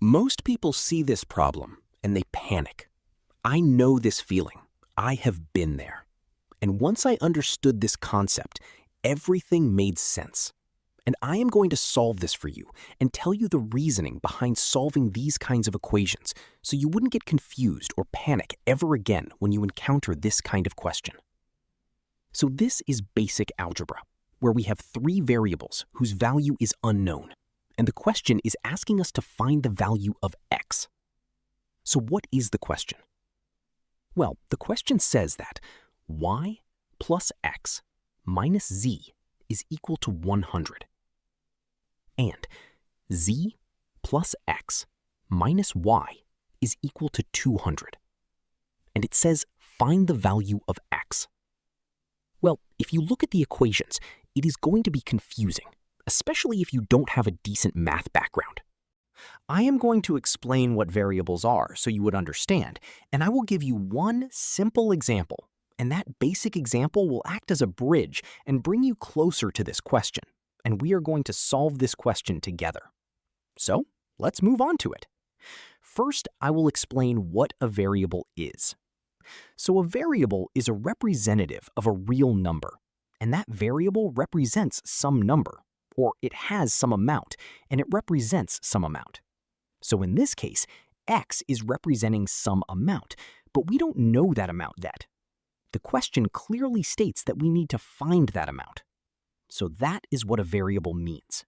Most people see this problem and they panic. I know this feeling. I have been there. And once I understood this concept, everything made sense. And I am going to solve this for you and tell you the reasoning behind solving these kinds of equations so you wouldn't get confused or panic ever again when you encounter this kind of question. So this is basic algebra, where we have three variables whose value is unknown. And the question is asking us to find the value of x. So what is the question? Well, the question says that y plus x minus z is equal to 100. And z plus x minus y is equal to 200. And it says find the value of x. Well, if you look at the equations, it is going to be confusing, especially if you don't have a decent math background. I am going to explain what variables are so you would understand, and I will give you one simple example, and that basic example will act as a bridge and bring you closer to this question, and we are going to solve this question together. So, let's move on to it. First, I will explain what a variable is. So a variable is a representative of a real number, and that variable represents some number, or it has some amount, and it represents some amount. So in this case, x is representing some amount, but we don't know that amount yet. The question clearly states that we need to find that amount. So that is what a variable means.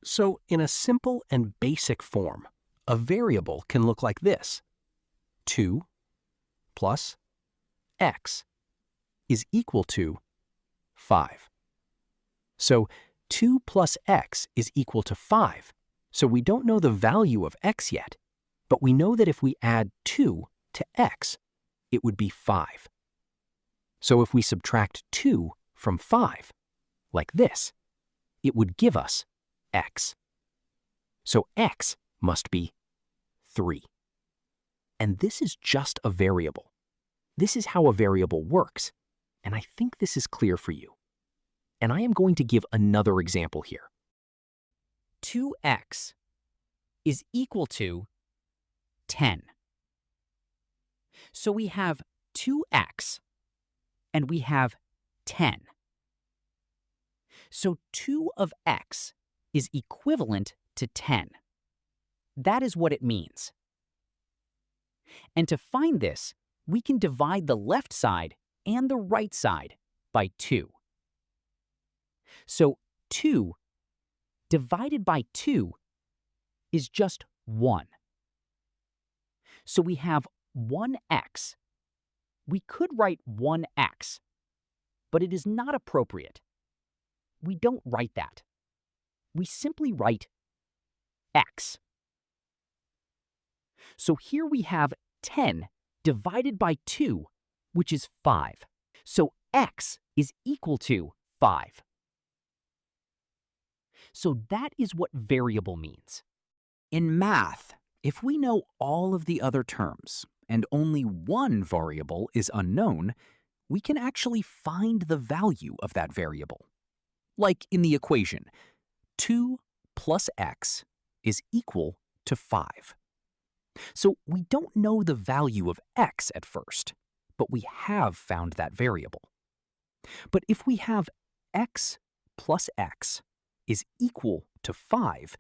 So in a simple and basic form, a variable can look like this. 2 plus x is equal to 5. So 2 plus x is equal to 5. So we don't know the value of x yet, but we know that if we add 2 to x, it would be 5. So if we subtract 2 from 5, like this, it would give us x. So x must be 3. And this is just a variable. This is how a variable works, and I think this is clear for you. And I am going to give another example here. 2x is equal to 10. So we have 2x and we have 10. So 2 of x is equivalent to 10. That is what it means. And to find this, we can divide the left side and the right side by 2. So 2 divided by 2 is just 1. So we have 1x. We could write 1x, but it is not appropriate. We don't write that. We simply write x. So here we have 10 divided by 2, which is 5. So x is equal to 5. So that is what variable means. In math, if we know all of the other terms and only one variable is unknown, we can actually find the value of that variable. Like in the equation, 2 plus x is equal to 5. So we don't know the value of x at first, but we have found that variable. But if we have x plus x is equal to 5,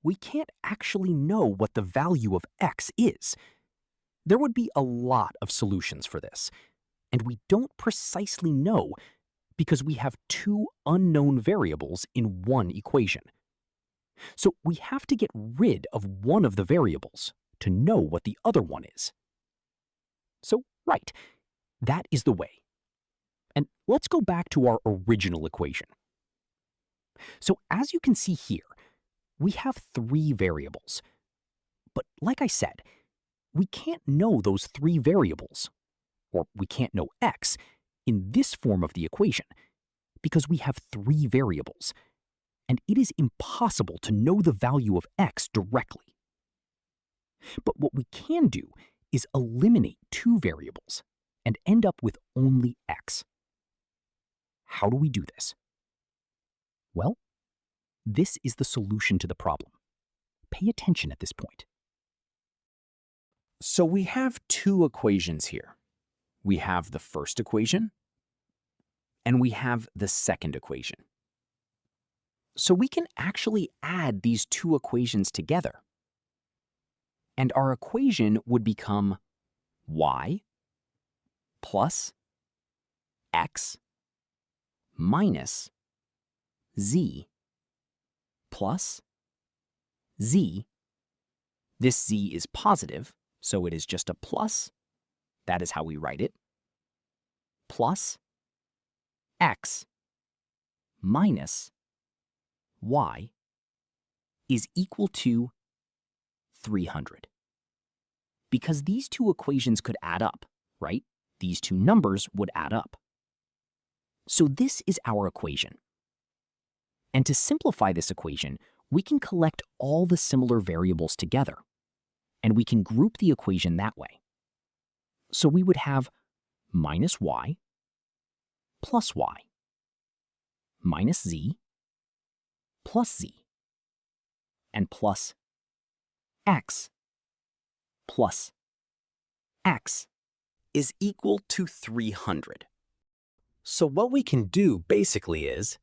we can't actually know what the value of x is. There would be a lot of solutions for this, and we don't precisely know because we have two unknown variables in one equation. So we have to get rid of one of the variables to know what the other one is. So, right, that is the way. And let's go back to our original equation. So as you can see here, we have three variables. But like I said, we can't know those three variables, or we can't know x, in this form of the equation, because we have three variables, and it is impossible to know the value of x directly. But what we can do is eliminate two variables and end up with only x. How do we do this? Well, this is the solution to the problem. Pay attention at this point. So we have two equations here. We have the first equation, and we have the second equation. So we can actually add these two equations together. And our equation would become y plus x minus z plus z. This z is positive, so it is just a plus. That is how we write it. Plus x minus y is equal to 300. Because these two equations could add up, right? These two numbers would add up. So this is our equation. And to simplify this equation, we can collect all the similar variables together, and we can group the equation that way. So we would have minus y plus y minus z plus z and plus x plus x is equal to 300. So what we can do basically is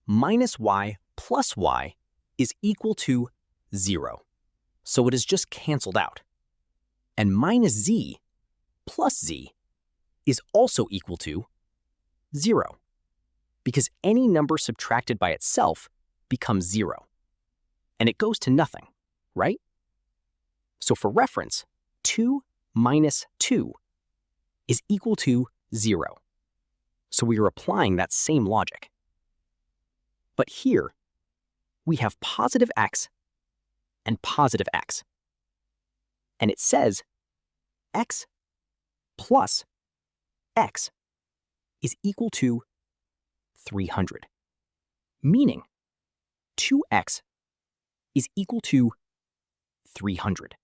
minus y plus y is equal to 0. So it is just canceled out. And minus z plus z is also equal to 0. Because any number subtracted by itself becomes 0. And it goes to nothing, right? So for reference, 2 minus 2 is equal to 0. So we are applying that same logic. But here, we have positive x and positive x. And it says x plus x is equal to 300, meaning 2x is equal to 300.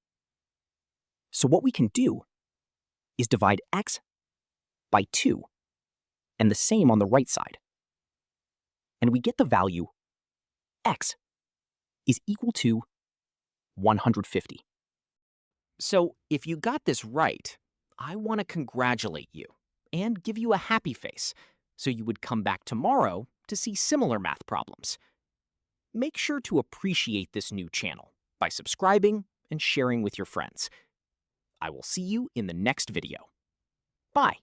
So what we can do is divide x by 2, and the same on the right side. And we get the value x is equal to 150. So if you got this right, I want to congratulate you and give you a happy face so you would come back tomorrow to see similar math problems. Make sure to appreciate this new channel by subscribing and sharing with your friends. I will see you in the next video. Bye.